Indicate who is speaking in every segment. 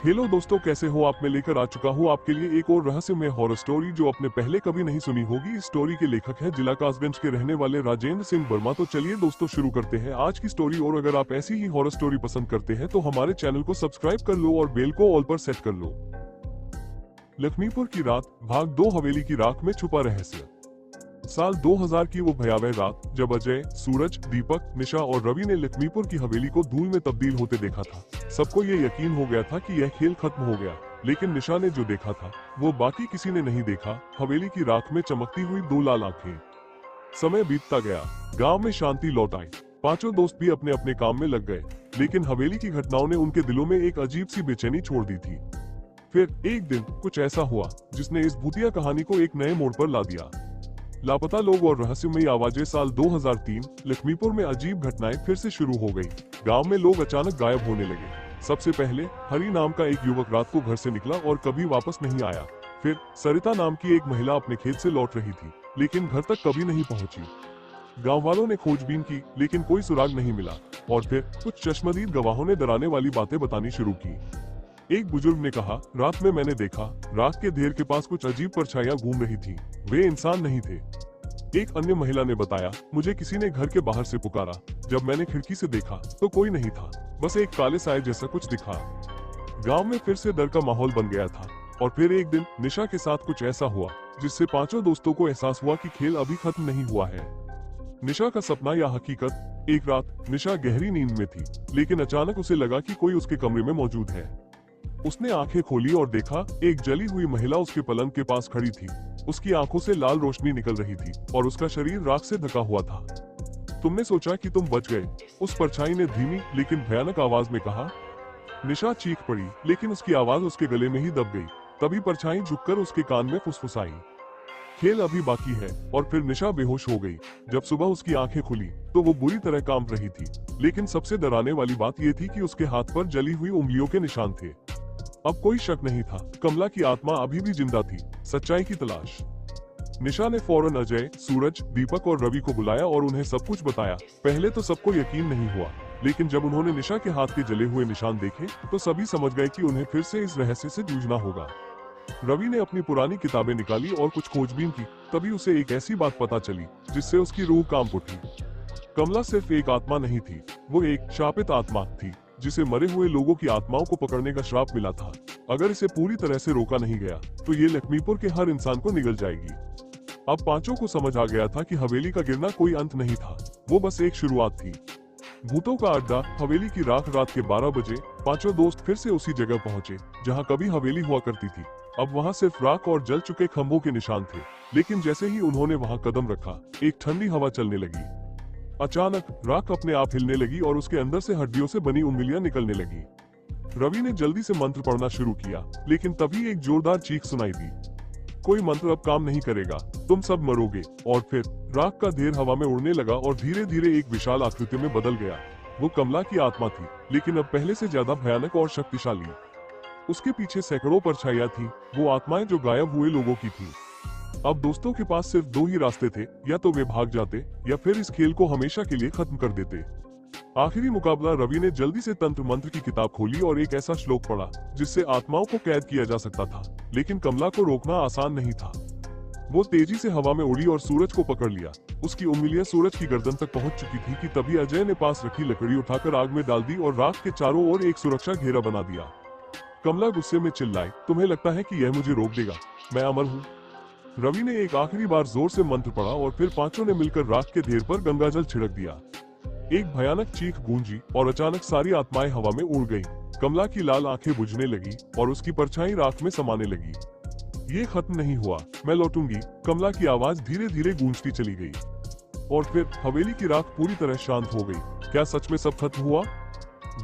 Speaker 1: Hello दोस्तों, कैसे हो आप? मैं लेकर आ चुका हूँ आपके लिए एक और रहस्यमय हॉरर स्टोरी जो आपने पहले कभी नहीं सुनी होगी। इस स्टोरी के लेखक हैं जिला कासगंज के रहने वाले राजेंद्र सिंह वर्मा। तो चलिए दोस्तों शुरू करते हैं आज की स्टोरी। और अगर आप ऐसी ही हॉरर स्टोरी पसंद करते हैं तो हमारे चैनल को सब्सक्राइब कर लो और बेल को ऑल पर सेट कर लो। लक्ष्मीपुर की रात, भाग 2, हवेली की राख में छुपा रहस्य। साल 2000 की वो भयावह रात जब अजय, सूरज, दीपक, निशा और रवि ने लक्ष्मीपुर की हवेली को धूल में तब्दील होते देखा था। सबको ये यकीन हो गया था कि यह खेल खत्म हो गया, लेकिन निशा ने जो देखा था वो बाकी किसी ने नहीं देखा। हवेली की राख में चमकती हुई 2 लाल आंखें। समय बीतता गया, गांव में शांति लौट आई। पांचों दोस्त भी अपने अपने काम में लग गए, लेकिन हवेली की घटनाओं ने उनके दिलों में एक अजीब सी बेचैनी छोड़ दी थी। फिर एक दिन कुछ ऐसा हुआ जिसने इस भूतिया कहानी को एक नए मोड़ पर ला दिया। लापता लोग और रहस्यमयी आवाजें। साल 2003 लक्ष्मीपुर में अजीब घटनाएं फिर से शुरू हो गई। गांव में लोग अचानक गायब होने लगे। सबसे पहले हरी नाम का एक युवक रात को घर से निकला और कभी वापस नहीं आया। फिर सरिता नाम की एक महिला अपने खेत से लौट रही थी, लेकिन घर तक कभी नहीं पहुंची। गांव वालों ने खोजबीन की, लेकिन कोई सुराग नहीं मिला। और फिर कुछ चश्मदीद गवाहों ने डराने वाली बातें बतानी शुरू की। एक बुजुर्ग ने कहा, रात में मैंने देखा राख के ढेर के पास कुछ अजीब परछाइयां घूम रही थी। वे इंसान नहीं थे। एक अन्य महिला ने बताया, मुझे किसी ने घर के बाहर से पुकारा। जब मैंने खिड़की से देखा तो कोई नहीं था, बस एक काले साए जैसा कुछ दिखा। गांव में फिर से डर का माहौल बन गया था। और फिर एक दिन निशा के साथ कुछ ऐसा हुआ जिससे पांचों दोस्तों को एहसास हुआ कि खेल अभी खत्म नहीं हुआ है। निशा का सपना या हकीकत। एक रात निशा गहरी नींद में थी, लेकिन अचानक उसे लगा कि कोई उसके कमरे में मौजूद है। उसने आंखें खोली और देखा एक जली हुई महिला उसके पलंग के पास खड़ी थी। उसकी आंखों से लाल रोशनी निकल रही थी और उसका शरीर राख से ढका हुआ था। तुमने सोचा कि तुम बच गए, उस परछाई ने धीमी लेकिन भयानक आवाज में कहा। निशा चीख पड़ी, लेकिन उसकी आवाज उसके गले में ही दब गई। तभी परछाई झुककर उसके कान में फुसफुसाई, खेल अभी बाकी है। और फिर निशा बेहोश हो गई। जब सुबह उसकी आंखें खुली तो वो बुरी तरह कांप रही थी, लेकिन सबसे डराने वाली बात ये थी कि उसके हाथ पर जली हुई उंगलियों के निशान थे। अब कोई शक नहीं था, कमला की आत्मा अभी भी जिंदा थी। सच्चाई की तलाश। निशा ने फौरन अजय, सूरज, दीपक और रवि को बुलाया और उन्हें सब कुछ बताया। पहले तो सबको यकीन नहीं हुआ, लेकिन जब उन्होंने निशा के हाथ के जले हुए निशान देखे तो सभी समझ गए कि उन्हें फिर से इस रहस्य से जूझना होगा। रवि ने अपनी पुरानी किताबें निकाली और कुछ खोजबीन की। तभी उसे एक ऐसी बात पता चली जिससे उसकी रूह कांप उठी। कमला सिर्फ एक आत्मा नहीं थी, वो एक शापित आत्मा थी जिसे मरे हुए लोगों की आत्माओं को पकड़ने का श्राप मिला था। अगर इसे पूरी तरह से रोका नहीं गया तो ये लक्ष्मीपुर के हर इंसान को निगल जाएगी। अब पांचों को समझ आ गया था कि हवेली का गिरना कोई अंत नहीं था, वो बस एक शुरुआत थी। भूतों का अड्डा, हवेली की राख। रात के 12 बजे पांचों दोस्त फिर से उसी जगह पहुंचे जहां कभी हवेली हुआ करती थी। अब वहां सिर्फ राख और जल चुके खंभों के निशान थे, लेकिन जैसे ही उन्होंने वहां कदम रखा एक ठंडी हवा चलने लगी। अचानक राख अपने आप हिलने लगी और उसके अंदर से हड्डियों से बनी उंगलियां निकलने लगी। रवि ने जल्दी से मंत्र पढ़ना शुरू किया, लेकिन तभी एक जोरदार चीख सुनाई दी, कोई मंत्र अब काम नहीं करेगा, तुम सब मरोगे। और फिर राख का ढेर हवा में उड़ने लगा और धीरे धीरे एक विशाल आकृति में बदल गया। वो कमला की आत्मा थी, लेकिन अब पहले से ज्यादा भयानक और शक्तिशाली। उसके पीछे सैकड़ों परछाइयां थी, वो आत्माएं जो गायब हुए लोगों की थी। अब दोस्तों के पास सिर्फ 2 ही रास्ते थे, या तो वे भाग जाते या फिर इस खेल को हमेशा के लिए खत्म कर देते। आखिरी मुकाबला। रवि ने जल्दी से तंत्र मंत्र की किताब खोली और एक ऐसा श्लोक पढ़ा जिससे आत्माओं को कैद किया जा सकता था, लेकिन कमला को रोकना आसान नहीं था। वो तेजी से हवा में उड़ी और सूरज को पकड़ लिया। उसकी उंगलियां सूरज की गर्दन तक पहुंच चुकी थी कि तभी अजय ने पास रखी लकड़ी उठाकर आग में डाल दी और राख के चारों ओर एक सुरक्षा घेरा बना दिया। कमला गुस्से में चिल्लाई, तुम्हें लगता है कि यह मुझे रोक देगा? मैं अमर हूँ। रवि ने एक आखिरी बार जोर से मंत्र पढ़ा और फिर पांचों ने मिलकर राख के ढेर पर गंगाजल छिड़क दिया। एक भयानक चीख गूंजी और अचानक सारी आत्माएं हवा में उड़ गईं। कमला की लाल आंखें बुझने लगी और उसकी परछाई राख में समाने लगी। ये खत्म नहीं हुआ, मैं लौटूंगी, कमला की आवाज धीरे धीरे गूंजती चली गई। और फिर हवेली की राख पूरी तरह शांत हो गई। क्या सच में सब खत्म हुआ?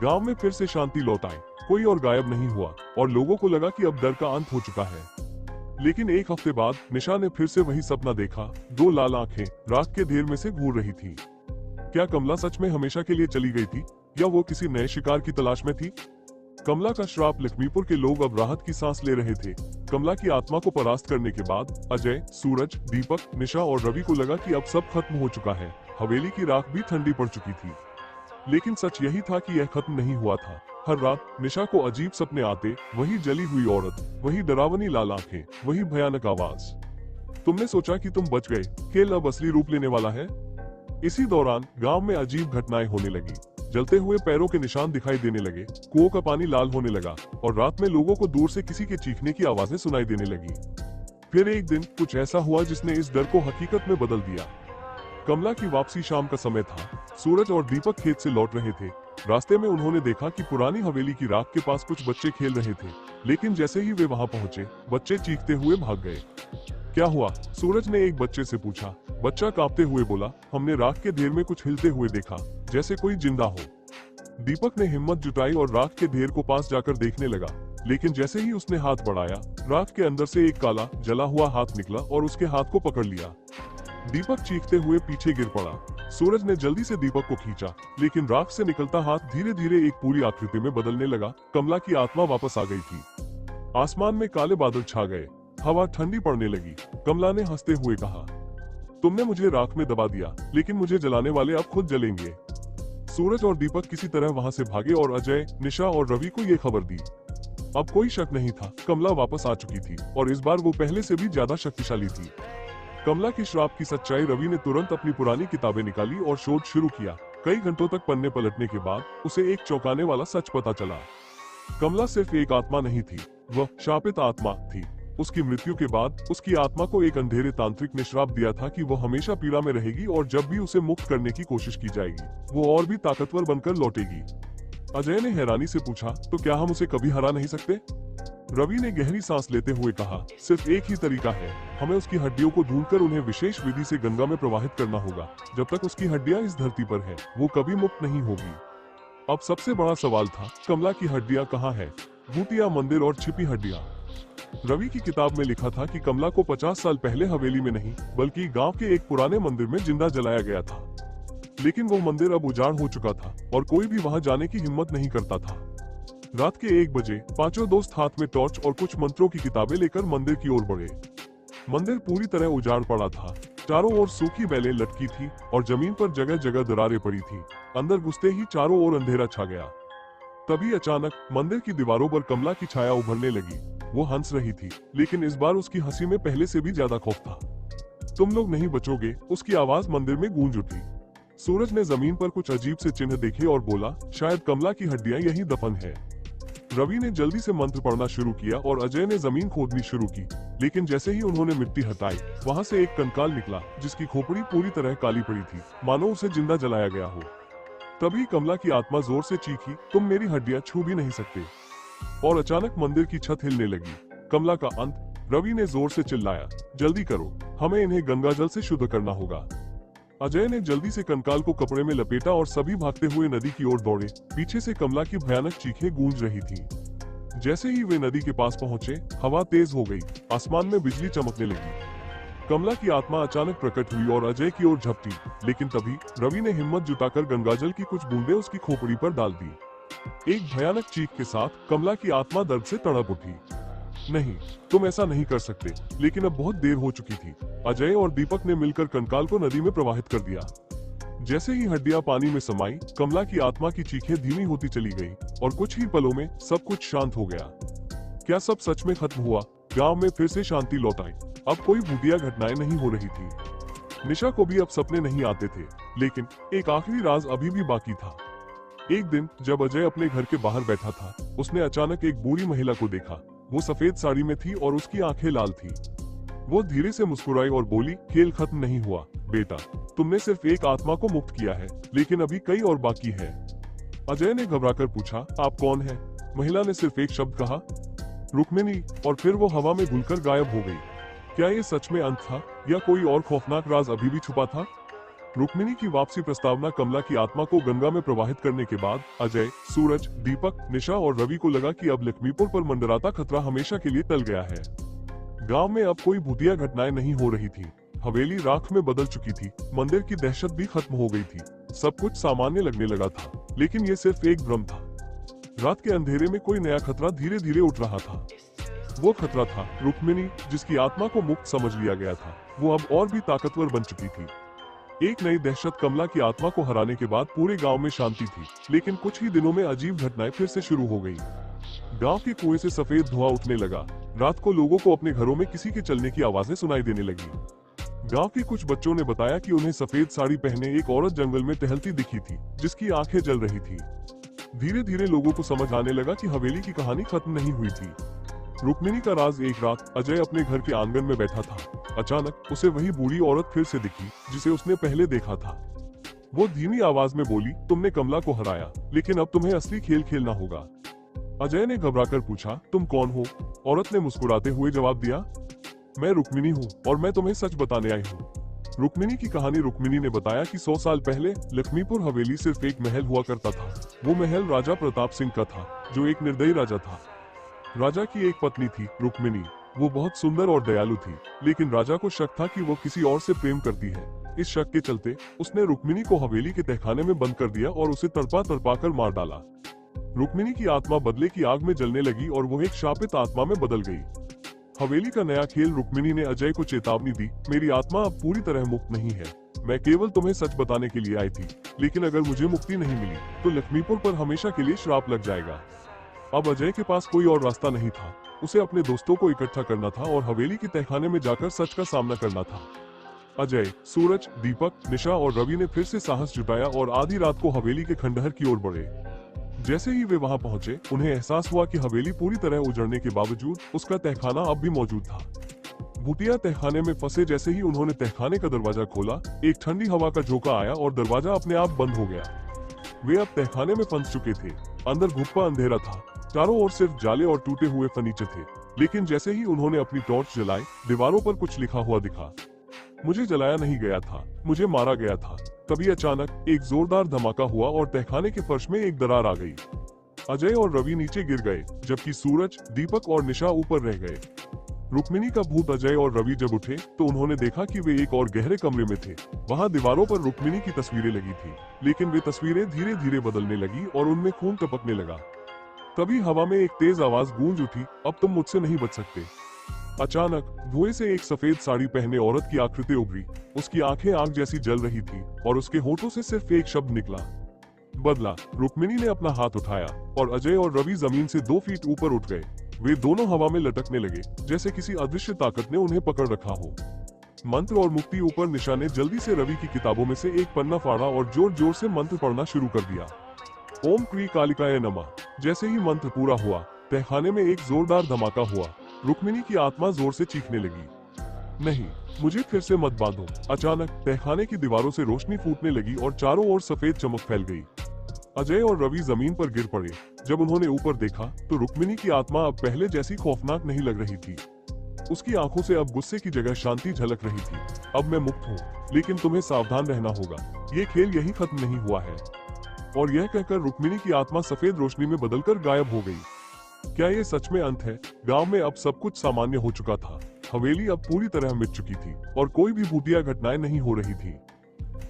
Speaker 1: गांव में फिर से शांति लौट आई। कोई और गायब नहीं हुआ और लोगों को लगा कि अब डर का अंत हो चुका है। लेकिन एक हफ्ते बाद निशा ने फिर से वही सपना देखा। 2 लाल आंखें राख के ढेर में से घूर रही थी। क्या कमला सच में हमेशा के लिए चली गई थी, या वो किसी नए शिकार की तलाश में थी? कमला का श्राप। लक्ष्मीपुर के लोग अब राहत की सांस ले रहे थे। कमला की आत्मा को परास्त करने के बाद अजय, सूरज, दीपक, निशा और रवि को लगा कि अब सब खत्म हो चुका है। हवेली की राख भी ठंडी पड़ चुकी थी। लेकिन सच यही था कि यह खत्म नहीं हुआ था। हर रात निशा को अजीब सपने आते, वही जली हुई औरत, वही डरावनी लाल आंखें, वही भयानक आवाज। तुमने सोचा कि तुम बच गए, खेल अब असली रूप लेने वाला है। इसी दौरान गांव में अजीब घटनाएं होने लगी। जलते हुए पैरों के निशान दिखाई देने लगे, कुओं का पानी लाल होने लगा और रात में लोगों को दूर से किसी के चीखने की आवाजें सुनाई देने लगी। फिर एक दिन कुछ ऐसा हुआ जिसने इस डर को हकीकत में बदल दिया। कमला की वापसी शाम का समय था। सूरज और दीपक खेत से लौट रहे थे। रास्ते में उन्होंने देखा कि पुरानी हवेली की राख के पास कुछ बच्चे खेल रहे थे, लेकिन जैसे ही वे वहां पहुंचे, बच्चे चीखते हुए भाग गए। क्या हुआ? सूरज ने एक बच्चे से पूछा। बच्चा कांपते हुए बोला, हमने राख के ढेर में कुछ हिलते हुए देखा, जैसे कोई जिंदा हो। दीपक ने हिम्मत जुटाई और राख के ढेर को पास जाकर देखने लगा, लेकिन जैसे ही उसने हाथ बढ़ाया, राख के अंदर से एक काला जला हुआ हाथ निकला और उसके हाथ को पकड़ लिया। दीपक चीखते हुए पीछे गिर पड़ा। सूरज ने जल्दी से दीपक को खींचा, लेकिन राख से निकलता हाथ धीरे धीरे एक पूरी आकृति में बदलने लगा। कमला की आत्मा वापस आ गई थी। आसमान में काले बादल छा गए, हवा ठंडी पड़ने लगी। कमला ने हंसते हुए कहा, तुमने मुझे राख में दबा दिया, लेकिन मुझे जलाने वाले अब खुद जलेंगे। सूरज और दीपक किसी तरह वहां से भागे और अजय, निशा और रवि को ये खबर दी। अब कोई शक नहीं था, कमला वापस आ चुकी थी और इस बार वो पहले से भी ज्यादा शक्तिशाली थी। कमला की श्राप की सच्चाई रवि ने तुरंत अपनी पुरानी किताबें निकाली और शोध शुरू किया। कई घंटों तक पन्ने पलटने के बाद उसे एक चौंकाने वाला सच पता चला। कमला सिर्फ एक आत्मा नहीं थी, वह शापित आत्मा थी। उसकी मृत्यु के बाद उसकी आत्मा को एक अंधेरे तांत्रिक ने श्राप दिया था कि वो हमेशा पीड़ा में रहेगी और जब भी उसे मुक्त करने की कोशिश की जाएगी, वो और भी ताकतवर बनकर लौटेगी। अजय ने हैरानी से पूछा, तो क्या हम उसे कभी हरा नहीं सकते? रवि ने गहरी सांस लेते हुए कहा, सिर्फ एक ही तरीका है, हमें उसकी हड्डियों को ढूंढकर उन्हें विशेष विधि से गंगा में प्रवाहित करना होगा। जब तक उसकी हड्डियां इस धरती पर है, वो कभी मुक्त नहीं होगी। अब सबसे बड़ा सवाल था, कमला की हड्डियां कहाँ है? भूतिया मंदिर और छिपी हड्डियां। रवि की किताब में लिखा था कि कमला को 50 साल पहले हवेली में नहीं, बल्कि गांव के एक पुराने मंदिर में जिंदा जलाया गया था। लेकिन वो मंदिर अब उजाड़ हो चुका था और कोई भी वहां जाने की हिम्मत नहीं करता था। रात के 1 बजे पांचों दोस्त हाथ में टॉर्च और कुछ मंत्रों की किताबें लेकर मंदिर की ओर बढ़े। मंदिर पूरी तरह उजाड़ पड़ा था। चारों ओर सूखी बेलें लटकी थी और जमीन पर जगह जगह दरारें पड़ी थी। अंदर घुसते ही चारों ओर अंधेरा छा गया। तभी अचानक मंदिर की दीवारों पर कमला की छाया उभरने लगी। वो हंस रही थी, लेकिन इस बार उसकी हंसी में पहले से भी ज्यादा खौफ था। तुम लोग नहीं बचोगे, उसकी आवाज मंदिर में गूंज उठी। सूरज ने जमीन पर कुछ अजीब से चिन्ह देखे और बोला, शायद कमला की हड्डियां यहीं दफन है। रवि ने जल्दी से मंत्र पढ़ना शुरू किया और अजय ने जमीन खोदनी शुरू की, लेकिन जैसे ही उन्होंने मिट्टी हटाई, वहां से एक कंकाल निकला जिसकी खोपड़ी पूरी तरह काली पड़ी थी, मानो उसे जिंदा जलाया गया हो। तभी कमला की आत्मा जोर से चीखी, तुम मेरी हड्डियां छू भी नहीं सकते। और अचानक मंदिर की छत हिलने लगी। कमला का अंत। रवि ने जोर से चिल्लाया, जल्दी करो, हमें इन्हें गंगाजल से शुद्ध करना होगा। अजय ने जल्दी से कंकाल को कपड़े में लपेटा और सभी भागते हुए नदी की ओर दौड़े। पीछे से कमला की भयानक चीखें गूंज रही थी। जैसे ही वे नदी के पास पहुंचे, हवा तेज हो गई, आसमान में बिजली चमकने लगी। कमला की आत्मा अचानक प्रकट हुई और अजय की ओर झपटी, लेकिन तभी रवि ने हिम्मत जुटाकर गंगाजल की कुछ बूंदें उसकी खोपड़ी पर डाल दी। एक भयानक चीख के साथ कमला की आत्मा दर्द से तड़प उठी। नहीं, तुम ऐसा नहीं कर सकते। लेकिन अब बहुत देर हो चुकी थी। अजय और दीपक ने मिलकर कंकाल को नदी में प्रवाहित कर दिया। जैसे ही हड्डियां पानी में समाई, कमला की आत्मा की चीखें धीमी होती चली गई और कुछ ही पलों में सब कुछ शांत हो गया। क्या सब सच में खत्म हुआ? गांव में फिर से शांति लौट आई। अब कोई भूतिया घटनाएं नहीं हो रही थी। निशा को भी अब सपने नहीं आते थे, लेकिन एक आखिरी राज अभी भी बाकी था। एक दिन जब अजय अपने घर के बाहर बैठा था, उसने अचानक एक बूढ़ी महिला को देखा। वो सफेद साड़ी में थी और उसकी आंखें लाल थी। वो धीरे से मुस्कुराई और बोली, खेल खत्म नहीं हुआ बेटा, तुमने सिर्फ एक आत्मा को मुक्त किया है, लेकिन अभी कई और बाकी है। अजय ने घबराकर पूछा, आप कौन हैं? महिला ने सिर्फ एक शब्द कहा, रुक्मिणी, और फिर वो हवा में घुलकर गायब हो गई। क्या ये सच में अंत था या कोई और खौफनाक राज अभी भी छुपा था? रुक्मिणी की वापसी प्रस्तावना कमला की आत्मा को गंगा में प्रवाहित करने के बाद अजय, सूरज, दीपक, निशा और रवि को लगा कि अब लक्ष्मीपुर पर मंडराता खतरा हमेशा के लिए टल गया है। गांव में अब कोई भूतिया घटनाएं नहीं हो रही थी। हवेली राख में बदल चुकी थी। मंदिर की दहशत भी खत्म हो गई थी। सब कुछ सामान्य लगने लगा था, लेकिन ये सिर्फ एक भ्रम था। रात के अंधेरे में कोई नया खतरा धीरे धीरे उठ रहा था। वो खतरा था रुक्मिणी, जिसकी आत्मा को मुक्त समझ लिया गया था। वो अब और भी ताकतवर बन चुकी थी। एक नई दहशत कमला की आत्मा को हराने के बाद पूरे गांव में शांति थी, लेकिन कुछ ही दिनों में अजीब घटनाएं फिर से शुरू हो गई। गांव के कुएं से सफेद धुआं उठने लगा। रात को लोगों को अपने घरों में किसी के चलने की आवाजें सुनाई देने लगी। गांव के कुछ बच्चों ने बताया कि उन्हें सफेद साड़ी पहने एक औरत जंगल में टहलती दिखी थी, जिसकी आंखें जल रही थी। धीरे धीरे लोगों को समझ आने लगा कि हवेली की कहानी खत्म नहीं हुई थी। रुक्मिणी का राज। एक रात अजय अपने घर के आंगन में बैठा था। अचानक उसे वही बूढ़ी औरत फिर से दिखी जिसे उसने पहले देखा था। वो धीमी आवाज में बोली, तुमने कमला को हराया, लेकिन अब तुम्हें असली खेल खेलना होगा। अजय ने घबराकर पूछा, तुम कौन हो? औरत ने मुस्कुराते हुए जवाब दिया, मैं रुक्मिणी हूँ और मैं तुम्हें सच बताने आई हूँ। रुक्मिणी की कहानी। रुक्मिणी ने बताया कि 100 साल पहले लक्ष्मीपुर हवेली सिर्फ एक महल हुआ करता था। वो महल राजा प्रताप सिंह का था, जो एक निर्दयी राजा था। राजा की एक पत्नी थी, रुक्मिणी। वो बहुत सुंदर और दयालु थी, लेकिन राजा को शक था कि वो किसी और से प्रेम करती है। इस शक के चलते उसने रुक्मिणी को हवेली के तहखाने में बंद कर दिया और उसे तड़पा तड़पा कर मार डाला। रुक्मिणी की आत्मा बदले की आग में जलने लगी और वो एक शापित आत्मा में बदल गई। हवेली का नया खेल। रुक्मिणी ने अजय को चेतावनी दी, मेरी आत्मा अब पूरी तरह मुक्त नहीं है। मैं केवल तुम्हें सच बताने के लिए आई थी, लेकिन अगर मुझे मुक्ति नहीं मिली तो लक्ष्मीपुर पर हमेशा के लिए श्राप लग जाएगा। अब अजय के पास कोई और रास्ता नहीं था। उसे अपने दोस्तों को इकट्ठा करना था और हवेली के तहखाने में जाकर सच का सामना करना था। अजय, सूरज, दीपक, निशा और रवि ने फिर से साहस जुटाया और आधी रात को हवेली के खंडहर की ओर बढ़े। जैसे ही वे वहां पहुंचे, उन्हें एहसास हुआ कि हवेली पूरी तरह उजड़ने के बावजूद उसका तहखाना अब भी मौजूद था। भूतिया तहखाने में फंसे। जैसे ही उन्होंने तहखाने का दरवाजा खोला, एक ठंडी हवा का झोंका आया और दरवाजा अपने आप बंद हो गया। वे अब तहखाने में फंस चुके थे। अंदर घुप्पा अंधेरा था। चारों ओर सिर्फ जाले और टूटे हुए फर्नीचर थे। लेकिन जैसे ही उन्होंने अपनी टॉर्च जलाई, दीवारों पर कुछ लिखा हुआ दिखा। मुझे जलाया नहीं गया था, मुझे मारा गया था। तभी अचानक एक जोरदार धमाका हुआ और तहखाने के फर्श में एक दरार आ गई। अजय और रवि नीचे गिर गए, जबकि सूरज, दीपक और निशा ऊपर रह गए। रुक्मिणी का भूत। अजय और रवि जब उठे तो उन्होंने देखा कि वे एक और गहरे कमरे में थे। वहां दीवारों पर रुक्मिणी की तस्वीरें लगी थी, लेकिन वे तस्वीरें धीरे धीरे बदलने लगी और उनमें खून टपकने लगा। तभी हवा में एक तेज आवाज गूंज उठी, अब तुम मुझसे नहीं बच सकते। अचानक धुएं से एक सफेद साड़ी पहने औरत की आकृति उभरी। उसकी आंखें आग जैसी जल रही थी और उसके होठों से सिर्फ एक शब्द निकला, बदला। रुक्मिणी ने अपना हाथ उठाया और अजय और रवि जमीन से 2 फीट ऊपर उठ गए। वे दोनों हवा में लटकने लगे, जैसे किसी अदृश्य ताकत ने उन्हें पकड़ रखा हो। मंत्र और मुक्ति। ऊपर निशा ने जल्दी से रवि की किताबों में से एक पन्ना फाड़ा और जोर जोर से मंत्र पढ़ना शुरू कर दिया। ओम क्री कालिकाय नमः। जैसे ही मंत्र पूरा हुआ, तहखाने में एक जोरदार धमाका हुआ। रुक्मिणी की आत्मा जोर से चीखने लगी, नहीं, मुझे फिर से मत बांधो। अचानक तहखाने की दीवारों से रोशनी फूटने लगी और चारों ओर सफेद चमक फैल गई। अजय और रवि जमीन पर गिर पड़े। जब उन्होंने ऊपर देखा तो रुक्मिणी की आत्मा अब पहले जैसी खौफनाक नहीं लग रही थी। उसकी आंखों से अब गुस्से की जगह शांति झलक रही थी। अब मैं मुक्त हूँ, लेकिन तुम्हें सावधान रहना होगा। ये खेल यही खत्म नहीं हुआ है। और यह कहकर रुक्मिणी की आत्मा सफेद रोशनी में बदलकर गायब हो गई। क्या ये सच में अंत है? गांव में अब सब कुछ सामान्य हो चुका था। हवेली अब पूरी तरह मिट चुकी थी और कोई भी भूतिया घटनाएं नहीं हो रही थी।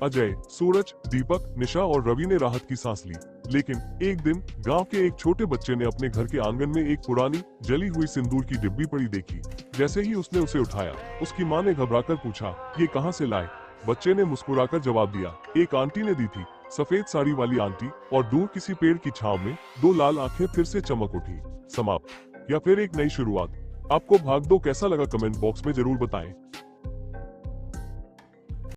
Speaker 1: अजय, सूरज, दीपक, निशा और रवि ने राहत की सांस ली। लेकिन एक दिन गांव के एक छोटे बच्चे ने अपने घर के आंगन में एक पुरानी जली हुई सिंदूर की डिब्बी पड़ी देखी। जैसे ही उसने उसे उठाया, उसकी माँ ने घबराकर पूछा, ये कहाँ से लाए? बच्चे ने मुस्कुराकर जवाब दिया, एक आंटी ने दी थी। सफेद साड़ी वाली आंटी। और दूर किसी पेड़ की छांव में 2 लाल आंखें फिर से चमक उठी। समाप्त या फिर एक नई शुरुआत। आपको भाग 2 कैसा लगा कमेंट बॉक्स में जरूर बताएं।